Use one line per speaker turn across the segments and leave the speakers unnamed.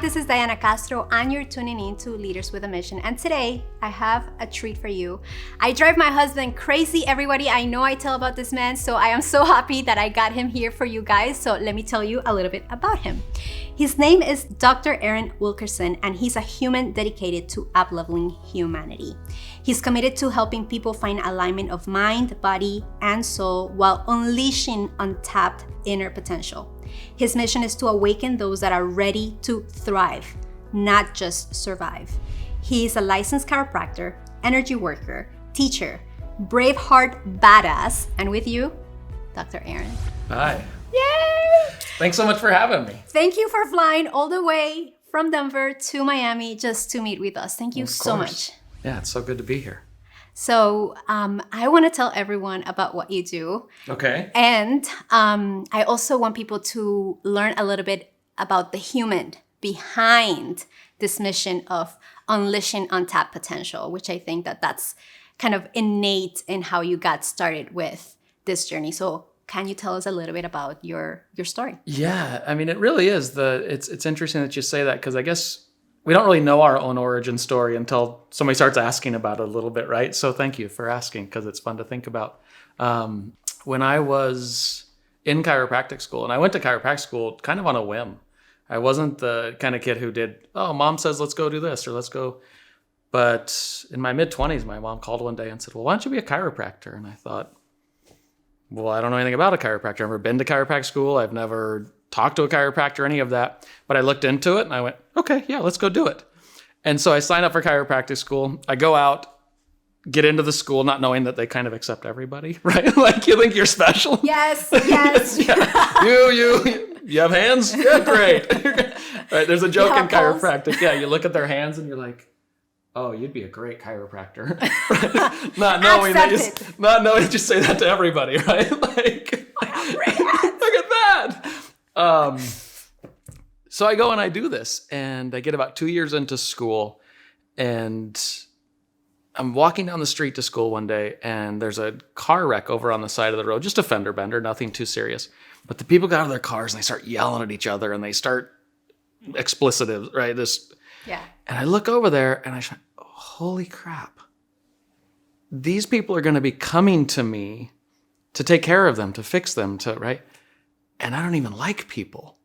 this is Diana Castro, and you're tuning in to Leaders with a Mission. And today, I have a treat for you. I drive my husband crazy, everybody. I know I tell about this man, so I am so happy that I got him here for you guys. So let me tell you a little bit about him. His name is Dr. Aaron Wilkerson, and he's a human dedicated to up-leveling humanity. He's committed to helping people find alignment of mind, body, and soul while unleashing untapped inner potential. His mission is to awaken those that are ready to thrive, not just survive. He is a licensed chiropractor, energy worker, teacher, braveheart badass, and with you, Dr. Aaron.
Hi.
Yay!
Thanks so much for having me.
Thank you for flying all the way from Denver to Miami just to meet with us. Thank you so much.
Yeah, it's so good to be here.
So I want to tell everyone about what you do.
Okay.
And I also want people to learn a little bit about the human behind this mission of unleashing untapped potential, which I think that's kind of innate in how you got started with this journey. So can you tell us a little bit about your story?
Yeah, I mean, it really is. It's interesting that you say that, because I guess we don't really know our own origin story until somebody starts asking about it a little bit, right? So thank you for asking, because it's fun to think about. When I was in chiropractic school, and I went to chiropractic school kind of on a whim. I wasn't the kind of kid who did, oh, mom says, let's go do this, or let's go. But in my mid-20s, my mom called one day and said, well, why don't you be a chiropractor? And I thought, well, I don't know anything about a chiropractor. I've never been to chiropractic school. I've never talked to a chiropractor, any of that. But I looked into it and I went, okay, yeah, let's go do it. And so I signed up for chiropractic school. I go out, get into the school, not knowing that they kind of accept everybody, right? Like, you think you're special.
Yes, yes.
Yeah. You have hands? Yeah, great. Right, there's a joke in chiropractic. Yeah, you look at their hands and you're like, oh, you'd be a great chiropractor. not knowing that you say that to everybody, right? Like, look at that. So I go and I do this, and I get about 2 years into school, and I'm walking down the street to school one day, and there's a car wreck over on the side of the road, just a fender bender, nothing too serious. But the people got out of their cars and they start yelling at each other, and they start explicitives, right?
Yeah.
And I look over there and I say, oh, holy crap. These people are going to be coming to me to take care of them, to fix them, right? And I don't even like people.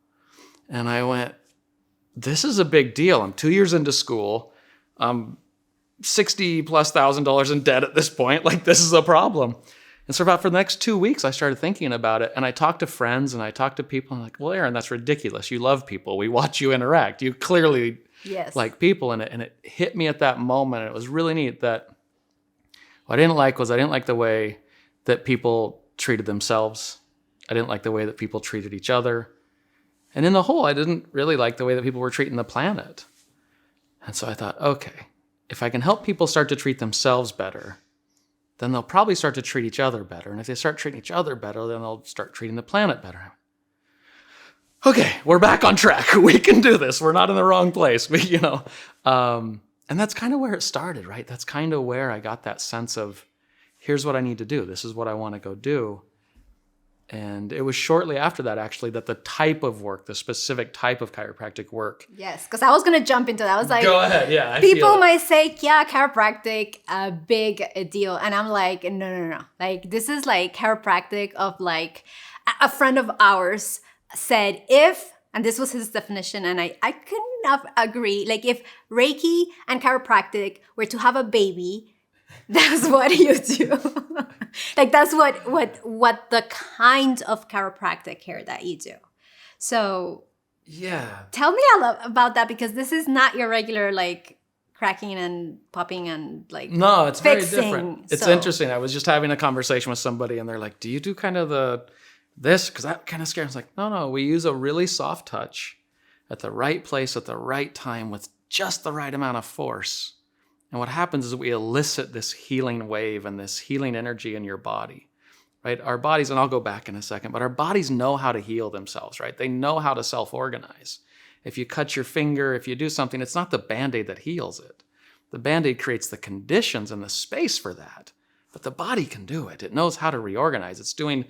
And I went, this is a big deal. I'm 2 years into school. I'm $60,000+ in debt at this point. Like, this is a problem. And so for the next 2 weeks, I started thinking about it. And I talked to friends and I talked to people. And I'm like, well, Aaron, that's ridiculous. You love people. We watch you interact. You clearly like people. And it hit me at that moment. And it was really neat that what I didn't like the way that people treated themselves. I didn't like the way that people treated each other. And in the whole, I didn't really like the way that people were treating the planet. And so I thought, okay, if I can help people start to treat themselves better, then they'll probably start to treat each other better. And if they start treating each other better, then they'll start treating the planet better. Okay, we're back on track. We can do this. We're not in the wrong place. And that's kind of where it started, right? That's kind of where I got that sense of, here's what I need to do. This is what I want to go do. And it was shortly after that, actually, that the type of work, the specific type of chiropractic work.
Yes, because I was going to jump into that. I was like,
go ahead, yeah.
People might say, yeah, chiropractic, a big deal. And I'm like, no. Like, this is like chiropractic of like, a friend of ours said, and this was his definition, and I could not agree. Like, if Reiki and chiropractic were to have a baby, that's what you do. Like, that's what the kind of chiropractic care that you do. So
yeah,
tell me a lot about that, because this is not your regular like cracking and popping and like
no, it's
fixing.
Very different. It's interesting. I was just having a conversation with somebody, and they're like, "Do you do kind of this?" Because that kind of scares. I was like, "No. We use a really soft touch at the right place at the right time with just the right amount of force." And what happens is we elicit this healing wave and this healing energy in your body, right? Our bodies, and I'll go back in a second, but our bodies know how to heal themselves, right? They know how to self-organize. If you cut your finger, if you do something, it's not the Band-Aid that heals it. The Band-Aid creates the conditions and the space for that, but the body can do it. It knows how to reorganize. It's doing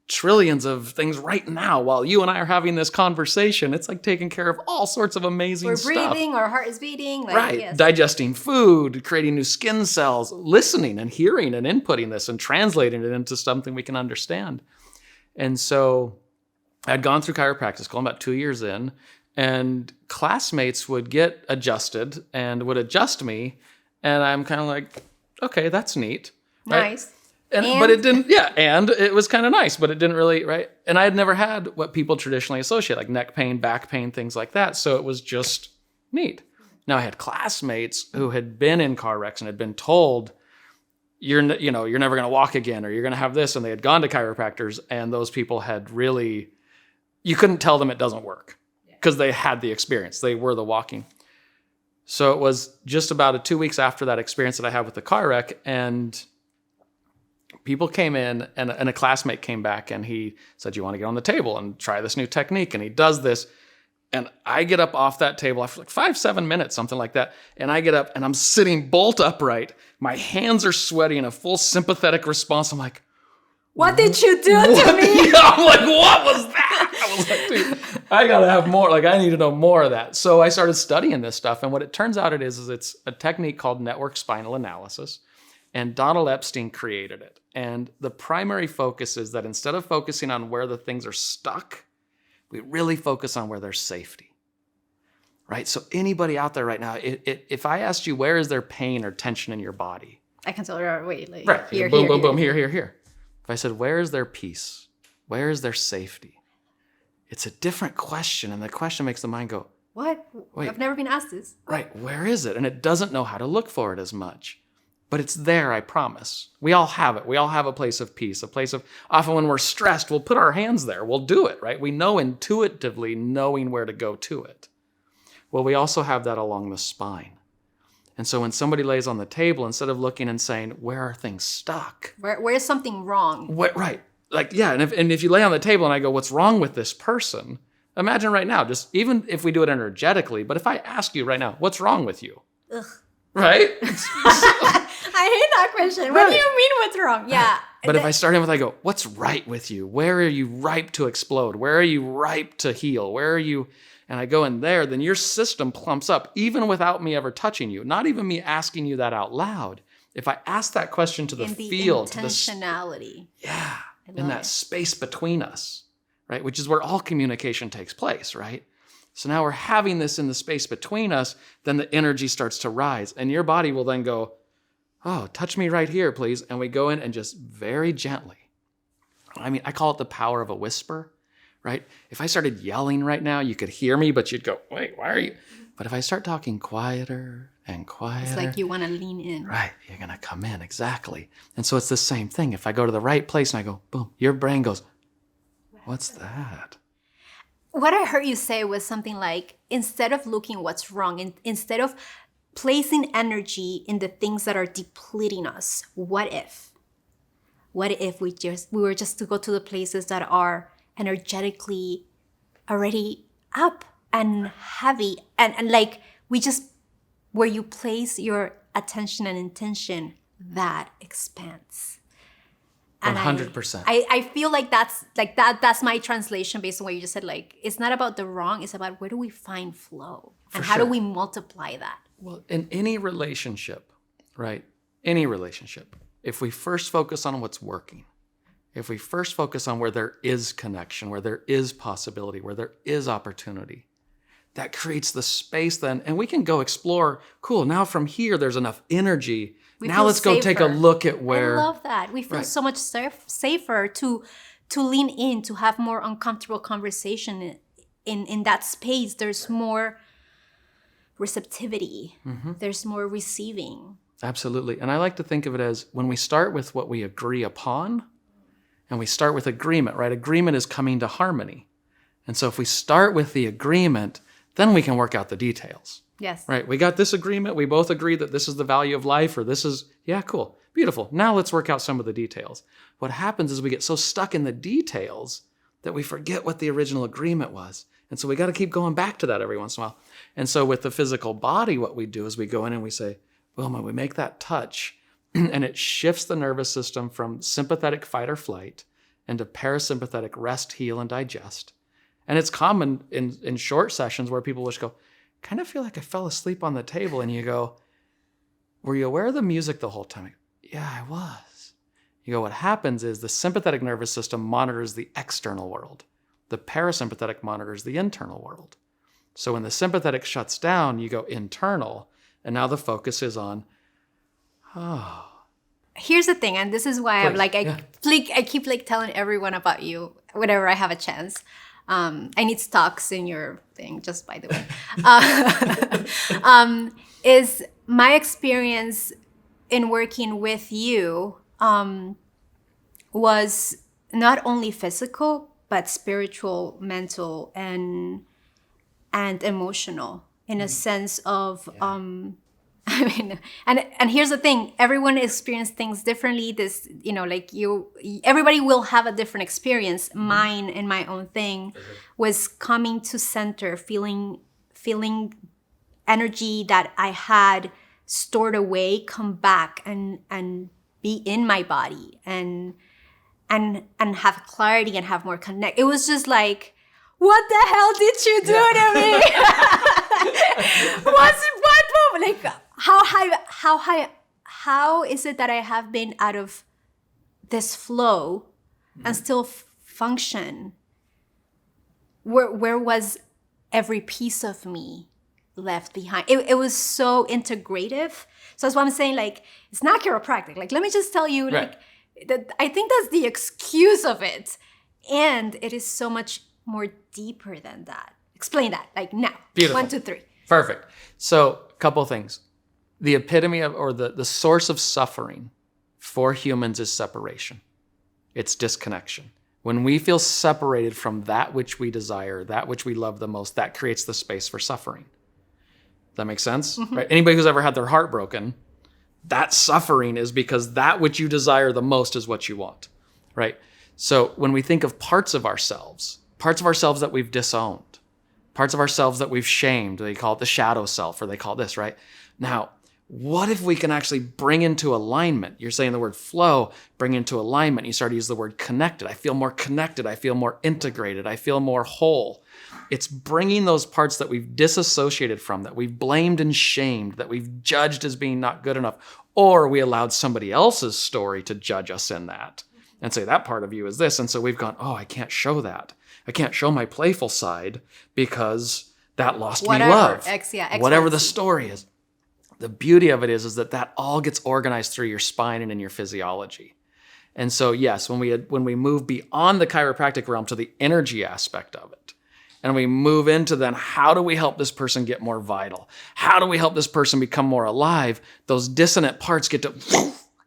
trillions of things right now while you and I are having this conversation. It's like taking care of all sorts of amazing stuff.
We're breathing, our heart is beating. Like,
right.
Yes.
Digesting food, creating new skin cells, listening and hearing and inputting this and translating it into something we can understand. And so I'd gone through chiropractic school, I'm about 2 years in, and classmates would get adjusted and would adjust me. And I'm kind of like, okay, that's neat. Right?
Nice.
But it didn't, and it was kind of nice, but it didn't really, right? And I had never had what people traditionally associate, like neck pain, back pain, things like that. So it was just neat. Now I had classmates who had been in car wrecks and had been told, you're never going to walk again, or you're going to have this. And they had gone to chiropractors, and those people had really, you couldn't tell them it doesn't work because they had the experience. They were the walking. So it was just about 2 weeks after that experience that I had with the car wreck, and people came in, and a classmate came back, and he said, you want to get on the table and try this new technique? And he does this. And I get up off that table after like 5-7 minutes, something like that. And I get up and I'm sitting bolt upright. My hands are sweaty in a full sympathetic response. I'm like,
what did you do to me?
Yeah, I'm like, what was that? I was like, dude, I got to have more. Like, I need to know more of that. So I started studying this stuff. And what it turns out it is it's a technique called network spinal analysis. And Donald Epstein created it. And the primary focus is that instead of focusing on where the things are stuck, we really focus on where there's safety, right? So anybody out there right now, if I asked you, where is there pain or tension in your body?
I can tell you, wait, like,
right.
Here,
boom,
here,
boom,
here.
boom, here. If I said, where is there peace? Where is there safety? It's a different question. And the question makes the mind go,
what?
Wait.
I've never been asked this.
Right, where is it? And it doesn't know how to look for it as much. But it's there, I promise. We all have it. We all have a place of peace, a place of, often when we're stressed, we'll put our hands there. We'll do it, right? We know intuitively knowing where to go to it. Well, we also have that along the spine. And so when somebody lays on the table, instead of looking and saying, where are things stuck?
Where is something wrong?
Right. Like, yeah, and if you lay on the table and I go, what's wrong with this person? Imagine right now, just even if we do it energetically, but if I ask you right now, what's wrong with you?
Ugh.
Right?
I hate that question. What do you mean what's wrong? Yeah.
But if I start in with, I go, what's right with you? Where are you ripe to explode? Where are you ripe to heal? Where are you? And I go in there, then your system plumps up, even without me ever touching you. Not even me asking you that out loud. If I ask that question to the field, to the
intentionality.
Yeah. In that space between us, right? Which is where all communication takes place, right? So now we're having this in the space between us, then the energy starts to rise. And your body will then go, oh, touch me right here, please. And we go in and just very gently. I mean, I call it the power of a whisper, right? If I started yelling right now, you could hear me, but you'd go, wait, why are you? But if I start talking quieter and quieter.
It's like you want to lean in.
Right, you're going to come in, exactly. And so it's the same thing. If I go to the right place and I go, boom, your brain goes, what's that?
What I heard you say was something like, instead of looking what's wrong, instead of placing energy in the things that are depleting us, what if? What if we were just to go to the places that are energetically already up and heavy and like we just, where you place your attention and intention, that expands.
100%.
I feel like that's my translation based on what you just said. Like, it's not about the wrong, it's about where do we find flow and how do we multiply that?
Well, in any relationship, right? Any relationship, if we first focus on what's working, if we first focus on where there is connection, where there is possibility, where there is opportunity, that creates the space then, and we can go explore, cool, now from here there's enough energy. Now let's go take a look at where.
I love that. We feel so much safer to lean in, to have more uncomfortable conversation in that space. There's more receptivity. Mm-hmm. There's more receiving.
Absolutely. And I like to think of it as when we start with what we agree upon, and we start with agreement, right? Agreement is coming to harmony. And so if we start with the agreement, then we can work out the details.
Yes.
Right. We got this agreement. We both agree that this is the value of life, or this is, yeah, cool. Beautiful. Now let's work out some of the details. What happens is we get so stuck in the details that we forget what the original agreement was. And so we got to keep going back to that every once in a while. And so with the physical body, what we do is we go in and we say, well, when we make that touch, and it shifts the nervous system from sympathetic fight or flight into parasympathetic rest, heal, and digest. And it's common in short sessions where people will just go, kind of feel like I fell asleep on the table. And you go, were you aware of the music the whole time? I go, yeah, I was. You go, what happens is the sympathetic nervous system monitors the external world. The parasympathetic monitors the internal world. So when the sympathetic shuts down, you go internal, and now the focus is on, oh.
Here's the thing, and this is why I keep like telling everyone about you whenever I have a chance. I need stocks in your thing, just by the way. Is my experience in working with you was not only physical, but spiritual, mental, and emotional, in a sense of I mean, and here's the thing, everyone experiences things differently. This, everybody will have a different experience. Mine and my own thing was coming to center, feeling energy that I had stored away come back and be in my body and have clarity and have more connect. It was just like, what the hell did you do to me? What moment? Like, how is it that I have been out of this flow and still function? Where was every piece of me left behind? It was so integrative. So that's why I'm saying, like, it's not chiropractic. Like, let me just tell you,
right.
that I think that's the excuse of it. And it is so much more deeper than that. Explain that, like, now.
Beautiful.
1, 2, 3.
Perfect. So a couple of things. The epitome of, or the source of suffering for humans is separation. It's disconnection. When we feel separated from that which we desire, that which we love the most, that creates the space for suffering. Does that make sense? Mm-hmm. Right? Anybody who's ever had their heart broken, that suffering is because that which you desire the most is what you want, right? So when we think of parts of ourselves that we've disowned, parts of ourselves that we've shamed, they call it the shadow self, or they call it this, right? Now, what if we can actually bring into alignment? You're saying the word flow, bring into alignment. You start to use the word connected. I feel more connected. I feel more integrated. I feel more whole. It's bringing those parts that we've disassociated from, that we've blamed and shamed, that we've judged as being not good enough, or we allowed somebody else's story to judge us in that and say that part of you is this. And so we've gone, oh, I can't show that. I can't show my playful side because that lost me love. Whatever the story is. The beauty of it is that all gets organized through your spine and in your physiology. And so, yes, when we move beyond the chiropractic realm to the energy aspect of it, and we move into then how do we help this person get more vital? How do we help this person become more alive? Those dissonant parts get to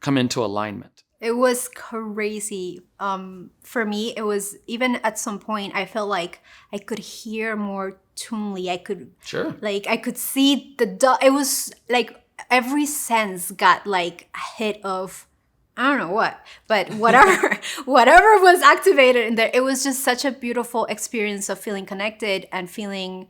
come into alignment.
It was crazy. For me, it was, even at some point, I felt like I could hear more tunely. I could, I could see it was like every sense got like a hit of, I don't know what, but whatever was activated in there. It was just such a beautiful experience of feeling connected and feeling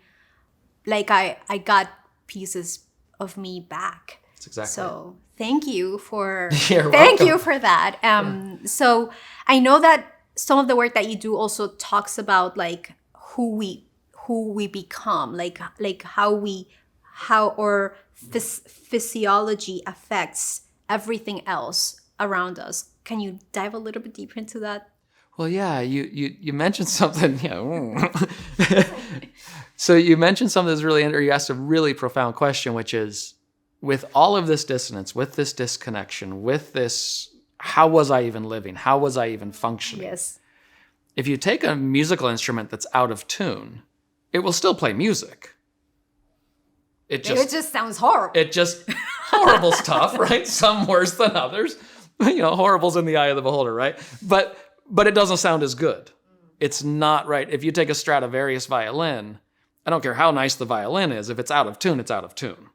like I got pieces of me back.
That's exactly.
So thank you for that. So I know that some of the work that you do also talks about like who we become, like how our physiology affects everything else around us. Can you dive a little bit deeper into that?
Well, yeah, you mentioned something. Yeah. So you mentioned something that's really, or you asked a really profound question, which is, with all of this dissonance, with this disconnection, with this, how was I even living? How was I even functioning?
Yes.
If you take a musical instrument that's out of tune, it will still play music. It just
sounds horrible.
Horrible stuff, right? Some worse than others. Horrible's in the eye of the beholder, right? But it doesn't sound as good. It's not right. If you take a Stradivarius violin, I don't care how nice the violin is, if it's out of tune, it's out of tune,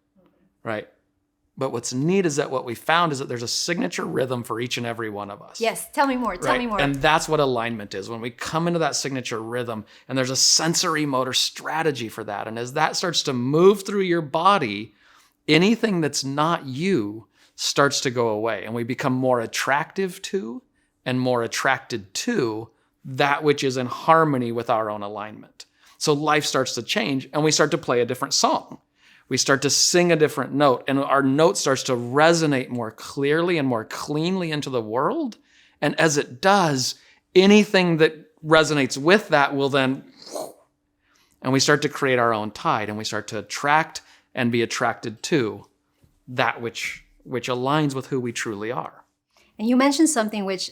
right? But what's neat is that what we found is that there's a signature rhythm for each and every one of us.
Yes, tell me more,
right?
Tell me more.
And that's what alignment is. When we come into that signature rhythm, and there's a sensory motor strategy for that. And as that starts to move through your body, anything that's not you starts to go away. And we become more attractive to and more attracted to that which is in harmony with our own alignment. So life starts to change and we start to play a different song. We start to sing a different note and our note starts to resonate more clearly and more cleanly into the world. And as it does, anything that resonates with that will then, and we start to create our own tide and we start to attract and be attracted to that which aligns with who we truly are.
And you mentioned something which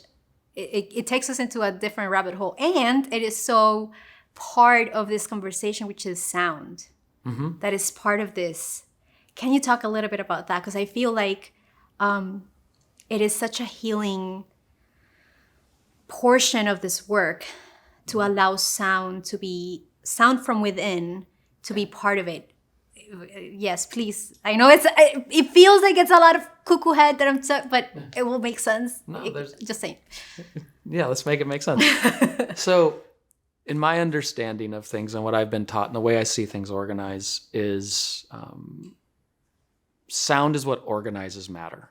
it takes us into a different rabbit hole, and it is so part of this conversation, which is sound. Mm-hmm. That is part of this. Can you talk a little bit about that? Because I feel like it is such a healing portion of this work to allow sound from within to be part of it. Yes, please. I know it feels like it's a lot of cuckoo head that but it will make sense.
No,
just saying.
Yeah, let's make it make sense. So, in my understanding of things and what I've been taught and the way I see things organize is sound is what organizes matter.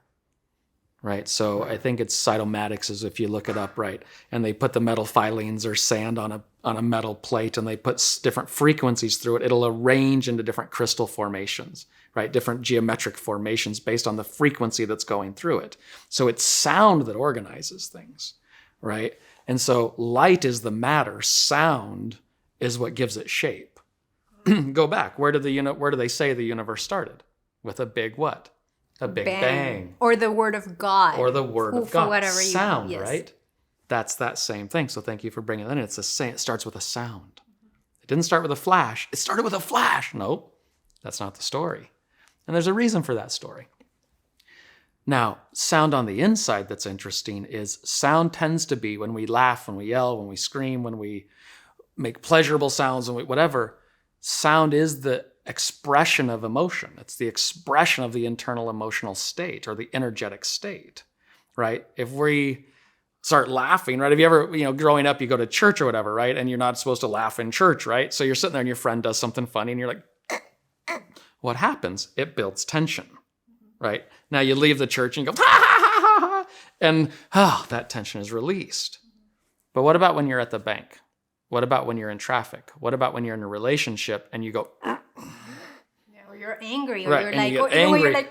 Right. So I think it's cytomatics is if you look it up, right, and they put the metal filings or sand on a metal plate and they put different frequencies through it. It'll arrange into different crystal formations, right, different geometric formations based on the frequency that's going through it. So it's sound that organizes things, right? And so light is the matter. Sound is what gives it shape. Go back. Where do they say the universe started? With a big what? A big bang.
Or the word of God.
Or the word of God.
Whatever
sound,
yes.
Right? That's that same thing. So thank you for bringing that in. It's the same. It starts with a sound. It didn't start with a flash. It started with a flash. Nope. That's not the story. And there's a reason for that story. Now, sound on the inside that's interesting is sound tends to be when we laugh, when we yell, when we scream, when we make pleasurable sounds, and whatever. Sound is the expression of emotion. It's the expression of the internal emotional state or the energetic state, right? If we start laughing, right? Have you ever, growing up, you go to church or whatever, right? And you're not supposed to laugh in church, right? So you're sitting there and your friend does something funny and you're like, what happens? It builds tension, right? Now you leave the church and you go, ha, ha, ha, ha, ha, and that tension is released. But what about when you're at the bank? What about when you're in traffic? What about when you're in a relationship and you go,
or you're angry, or
right,
you're
and
like,
you get angry.
You're like,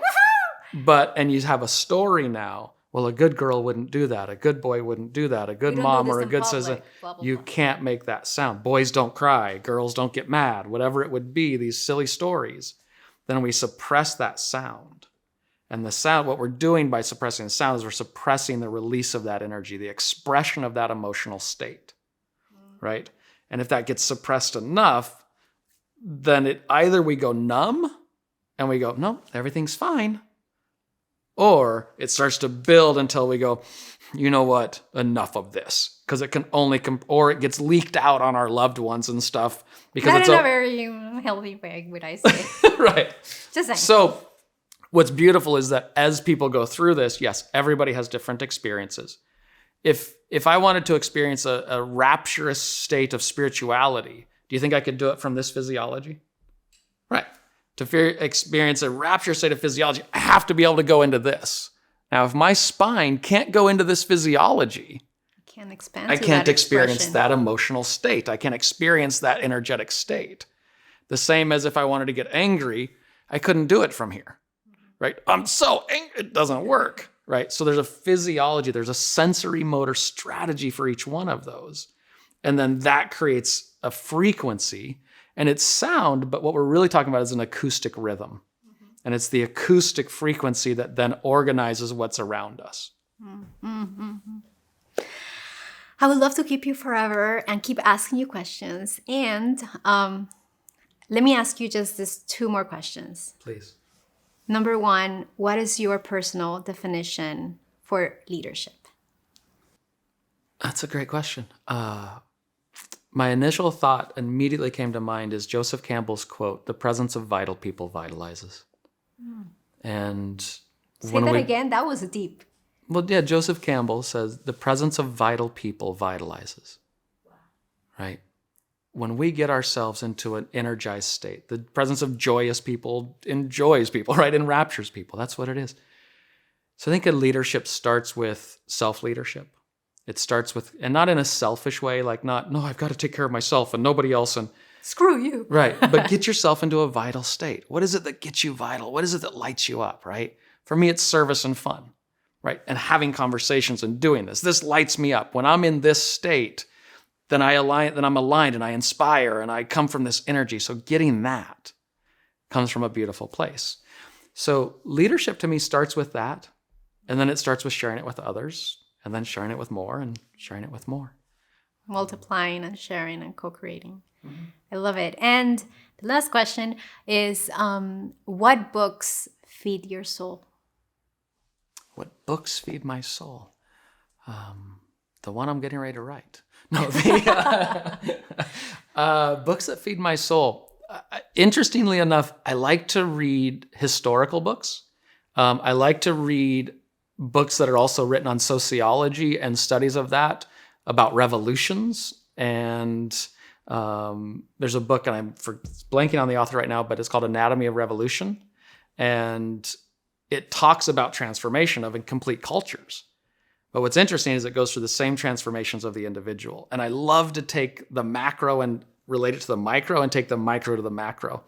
woohoo!
And you have a story now. Well, a good girl wouldn't do that. A good boy wouldn't do that. A good mom or a good citizen. You can't make that sound. Boys don't cry. Girls don't get mad. Whatever it would be, these silly stories. Then we suppress that sound. And the sound, what we're doing by suppressing the sound is we're suppressing the release of that energy, the expression of that emotional state, right? And if that gets suppressed enough, then either we go numb and we go, no, everything's fine. Or it starts to build until we go, you know what, enough of this. Because it can only, or it gets leaked out on our loved ones and stuff. Because
Not in a very healthy way, would I say.
Right.
Just saying.
So what's beautiful is that as people go through this, yes, everybody has different experiences. If I wanted to experience a rapturous state of spirituality, do you think I could do it from this physiology? Right. To experience a rapturous state of physiology, I have to be able to go into this. Now, if my spine can't go into this physiology, I can't experience that emotional state. I can't experience that energetic state. The same as if I wanted to get angry, I couldn't do it from here. Right? I'm so angry, it doesn't work. Right? So there's a physiology, there's a sensory motor strategy for each one of those. And then that creates a frequency, and it's sound, but what we're really talking about is an acoustic rhythm. Mm-hmm. And it's the acoustic frequency that then organizes what's around us.
Mm-hmm. I would love to keep you forever and keep asking you questions. And let me ask you just these 2 more questions.
Please.
Number 1, what is your personal definition for leadership?
That's a great question. My initial thought immediately came to mind is Joseph Campbell's quote, "The presence of vital people vitalizes." And
say that again, that was deep.
Well, yeah, Joseph Campbell says, the presence of vital people vitalizes. Wow. Right? When we get ourselves into an energized state, the presence of joyous people enjoys people, right? Enraptures people. That's what it is. So I think a leadership starts with self-leadership. It starts with, and not in a selfish way, like not, no, I've got to take care of myself and nobody else. And
screw you.
right. But get yourself into a vital state. What is it that gets you vital? What is it that lights you up, right? For me, it's service and fun, right? And having conversations and doing this. This lights me up. When I'm in this state, then I'm aligned and I inspire and I come from this energy. So getting that comes from a beautiful place. So leadership to me starts with that. And then it starts with sharing it with others, and then sharing it with more and sharing it with more.
Multiplying and sharing and co-creating. Mm-hmm. I love it. And the last question is, what books feed your soul?
What books feed my soul? The one I'm getting ready to write. No, books that feed my soul. Interestingly enough, I like to read historical books. I like to read books that are also written on sociology and studies of that, about revolutions. And there's a book, and I'm blanking on the author right now, but it's called Anatomy of Revolution. And it talks about transformation of incomplete cultures. But what's interesting is it goes through the same transformations of the individual. And I love to take the macro and relate it to the micro and take the micro to the macro.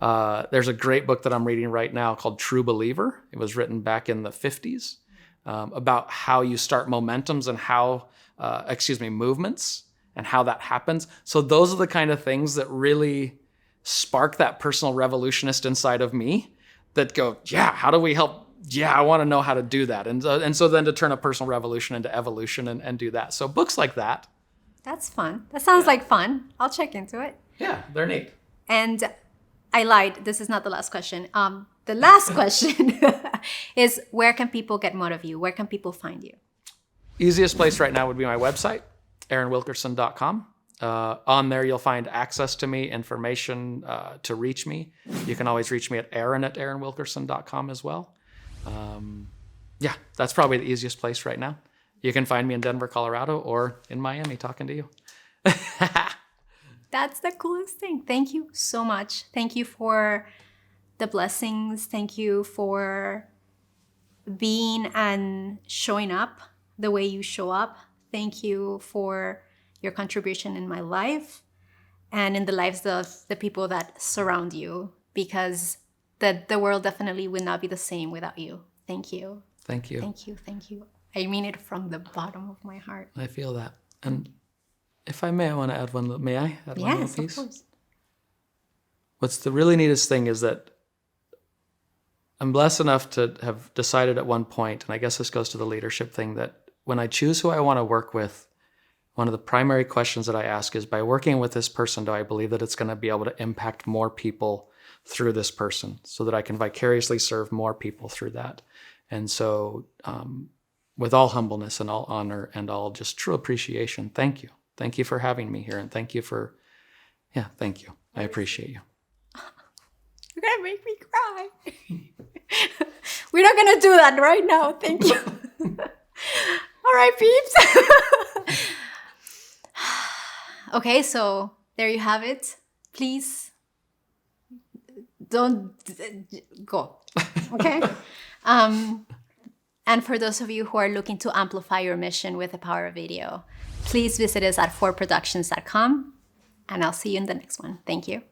There's a great book that I'm reading right now called True Believer. It was written back in the 50s about how you start momentums and movements and how that happens. So those are the kind of things that really spark that personal revolutionist inside of me that go, yeah, how do we help? Yeah, I want to know how to do that. And so then to turn a personal revolution into evolution and do that. So books like that.
That's fun. That sounds like fun. I'll check into it.
Yeah, they're neat.
And I lied. This is not the last question. The last question is, where can people get more of you? Where can people find you?
Easiest place right now would be my website, aaronwilkerson.com. On there, you'll find access to me, information to reach me. You can always reach me at aaronwilkerson.com as well. Yeah, that's probably the easiest place right now. You can find me in Denver, Colorado, or in Miami talking to you.
That's the coolest thing. Thank you so much. Thank you for the blessings. Thank you for being and showing up the way you show up. Thank you for your contribution in my life and in the lives of the people that surround you, because the world definitely would not be the same without you. Thank you.
Thank you.
Thank you. Thank you. I mean it from the bottom of my heart.
I feel that. And if I may, I want to add one little piece?
Yes, of course.
What's the really neatest thing is that I'm blessed enough to have decided at one point, and I guess this goes to the leadership thing, that when I choose who I want to work with, one of the primary questions that I ask is, by working with this person, do I believe that it's going to be able to impact more people through this person so that I can vicariously serve more people through that? And so with all humbleness and all honor and all just true appreciation, thank you. Thank you for having me here. And thank you for, thank you. I appreciate you.
You're going to make me cry. We're not going to do that right now. Thank you. All right, peeps. Okay, so there you have it. Please don't go. Okay? And for those of you who are looking to amplify your mission with the power of video, please visit us at 4productions.com, and I'll see you in the next one. Thank you.